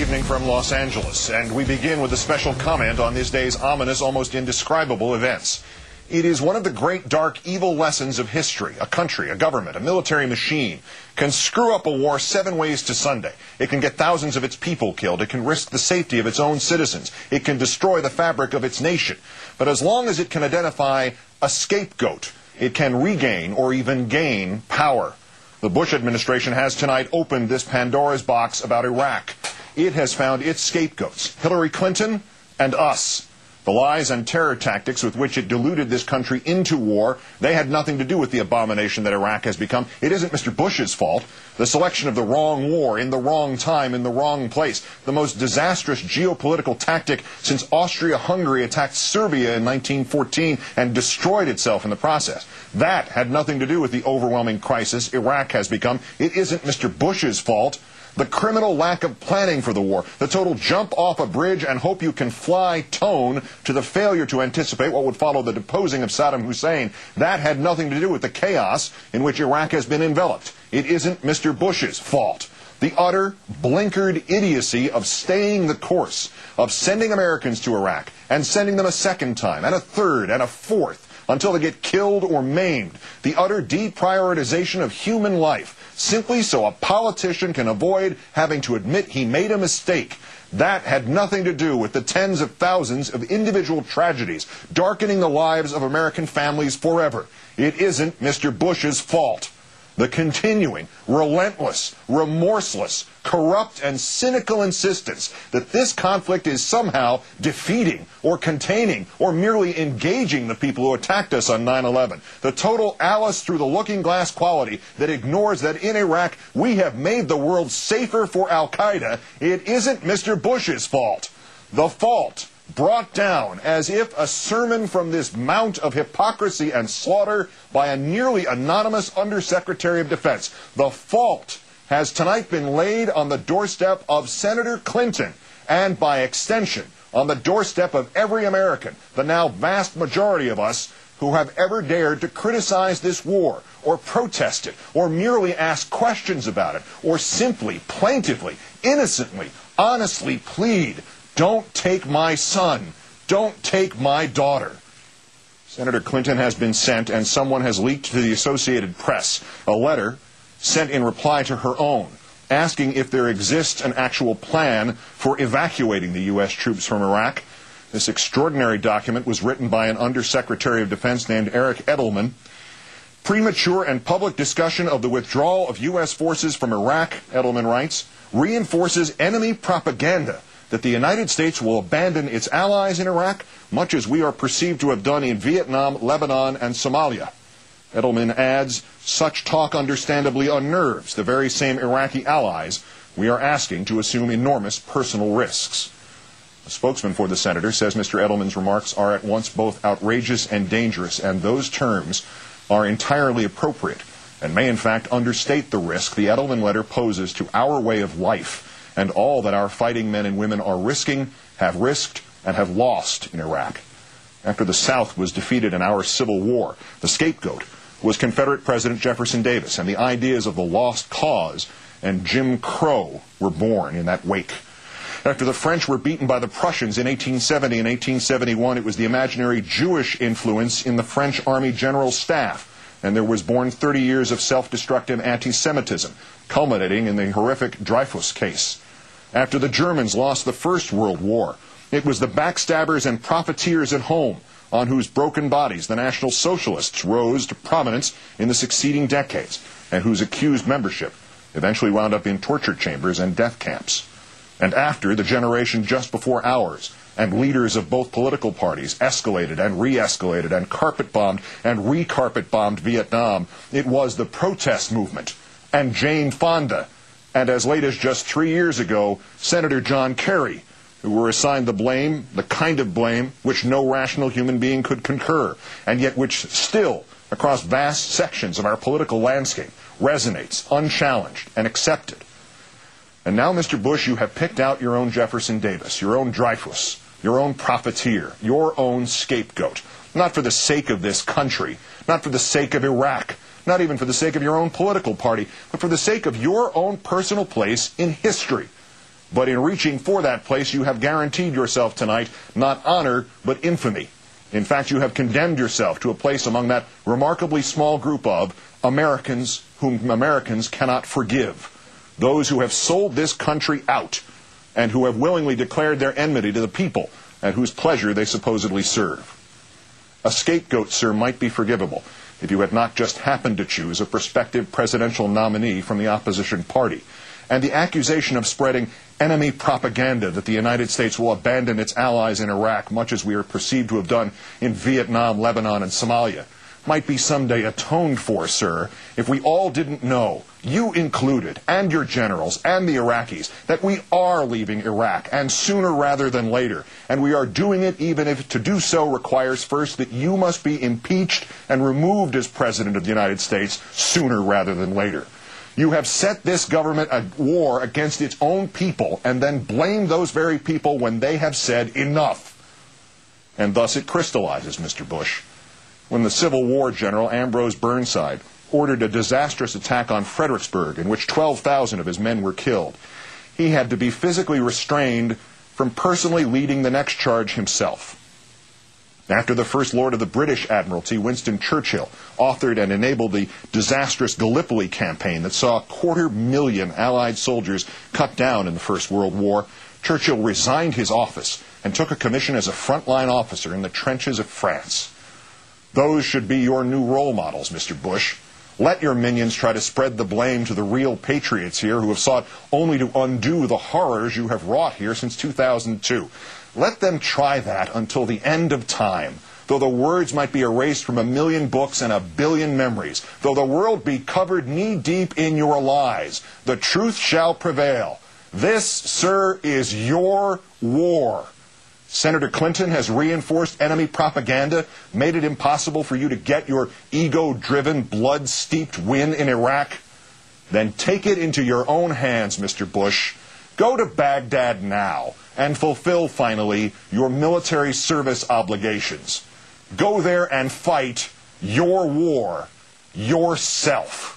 evening from Los Angeles, and we begin with a special comment on this day's ominous, almost indescribable events. It is one of the great, dark, evil lessons of history. A country, a government, a military machine can screw up a war 7 ways to Sunday. It can get thousands of its people killed. It can risk the safety of its own citizens. It can destroy the fabric of its nation. But as long as it can identify a scapegoat, it can regain or even gain power. The Bush administration has tonight opened this Pandora's box about Iraq. It has found its scapegoats, Hillary Clinton and us. The lies and terror tactics with which it deluded this country into war, they had nothing to do with the abomination that Iraq has become. It isn't Mr. Bush's fault. The selection of the wrong war, in the wrong time, in the wrong place, the most disastrous geopolitical tactic since Austria-Hungary attacked Serbia in 1914 and destroyed itself in the process. That had nothing to do with the overwhelming crisis Iraq has become. It isn't Mr. Bush's fault. The criminal lack of planning for the war, the total jump off a bridge and hope you can fly tone to the failure to anticipate what would follow the deposing of Saddam Hussein, that had nothing to do with the chaos in which Iraq has been enveloped. It isn't Mr. Bush's fault. The utter, blinkered idiocy of staying the course, of sending Americans to Iraq and sending them a second time and a third and a fourth until they get killed or maimed. The utter deprioritization of human life, simply so a politician can avoid having to admit he made a mistake. That had nothing to do with the tens of thousands of individual tragedies darkening the lives of American families forever. It isn't Mr. Bush's fault. The continuing, relentless, remorseless, corrupt, and cynical insistence that this conflict is somehow defeating or containing or merely engaging the people who attacked us on 9/11. The total Alice through the looking glass quality that ignores that in Iraq we have made the world safer for Al-Qaeda. It isn't Mr. Bush's fault. The fault, brought down as if a sermon from this mount of hypocrisy and slaughter by a nearly anonymous Undersecretary of Defense. The fault has tonight been laid on the doorstep of Senator Clinton and, by extension, on the doorstep of every American, the now vast majority of us who have ever dared to criticize this war or protest it or merely ask questions about it or simply, plaintively, innocently, honestly plead, "Don't take my son. Don't take my daughter." Senator Clinton has been sent, and someone has leaked to the Associated Press a letter sent in reply to her own, asking if there exists an actual plan for evacuating the U.S. troops from Iraq. This extraordinary document was written by an Undersecretary of Defense named Eric Edelman. Premature and public discussion of the withdrawal of U.S. forces from Iraq, Edelman writes, reinforces enemy propaganda that the United States will abandon its allies in Iraq, much as we are perceived to have done in Vietnam, Lebanon, and Somalia. Edelman adds, such talk understandably unnerves the very same Iraqi allies we are asking to assume enormous personal risks. A spokesman for the senator says Mr. Edelman's remarks are at once both outrageous and dangerous, and those terms are entirely appropriate and may in fact understate the risk the Edelman letter poses to our way of life and all that our fighting men and women are risking, have risked, and have lost in Iraq. After the South was defeated in our Civil War, the scapegoat was Confederate President Jefferson Davis, and the ideas of the lost cause and Jim Crow were born in that wake. After the French were beaten by the Prussians in 1870 and 1871, it was the imaginary Jewish influence in the French Army General Staff, and there was born 30 years of self-destructive anti-Semitism, culminating in the horrific Dreyfus case. After the Germans lost the First World War, it was the backstabbers and profiteers at home on whose broken bodies the National Socialists rose to prominence in the succeeding decades, and whose accused membership eventually wound up in torture chambers and death camps. And after the generation just before ours, and leaders of both political parties escalated and re-escalated and carpet-bombed and re-carpet-bombed Vietnam, it was the protest movement and Jane Fonda, and as late as just 3 years ago, Senator John Kerry, who were assigned the blame, the kind of blame which no rational human being could concur, and yet which still, across vast sections of our political landscape, resonates unchallenged and accepted. And now, Mr. Bush, you have picked out your own Jefferson Davis, your own Dreyfus, your own profiteer, your own scapegoat, not for the sake of this country, not for the sake of Iraq, not even for the sake of your own political party, but for the sake of your own personal place in history. But in reaching for that place, you have guaranteed yourself tonight not honor, but infamy. In fact, you have condemned yourself to a place among that remarkably small group of Americans whom Americans cannot forgive. Those who have sold this country out and who have willingly declared their enmity to the people at whose pleasure they supposedly serve. A scapegoat, sir, might be forgivable if you had not just happened to choose a prospective presidential nominee from the opposition party. And the accusation of spreading enemy propaganda that the United States will abandon its allies in Iraq, much as we are perceived to have done in Vietnam, Lebanon, and Somalia, might be someday atoned for, sir, if we all didn't know, you included, and your generals, and the Iraqis, that we are leaving Iraq, and sooner rather than later. And we are doing it even if to do so requires first that you must be impeached and removed as President of the United States sooner rather than later. You have set this government at war against its own people and then blame those very people when they have said enough. And thus it crystallizes, Mr. Bush. When the Civil War general Ambrose Burnside ordered a disastrous attack on Fredericksburg in which 12,000 of his men were killed, he had to be physically restrained from personally leading the next charge himself. After the First Lord of the British Admiralty, Winston Churchill, authored and enabled the disastrous Gallipoli campaign that saw 250,000 Allied soldiers cut down in the First World War, Churchill resigned his office and took a commission as a frontline officer in the trenches of France. Those should be your new role models, Mr. Bush. Let your minions try to spread the blame to the real patriots here who have sought only to undo the horrors you have wrought here since 2002. Let them try that until the end of time, though the words might be erased from 1,000,000 books and 1,000,000,000 memories, though the world be covered knee-deep in your lies. The truth shall prevail. This, sir, is your war. Senator Clinton has reinforced enemy propaganda, made it impossible for you to get your ego-driven, blood-steeped win in Iraq. Then take it into your own hands, Mr. Bush. Go to Baghdad now and fulfill, finally, your military service obligations. Go there and fight your war yourself.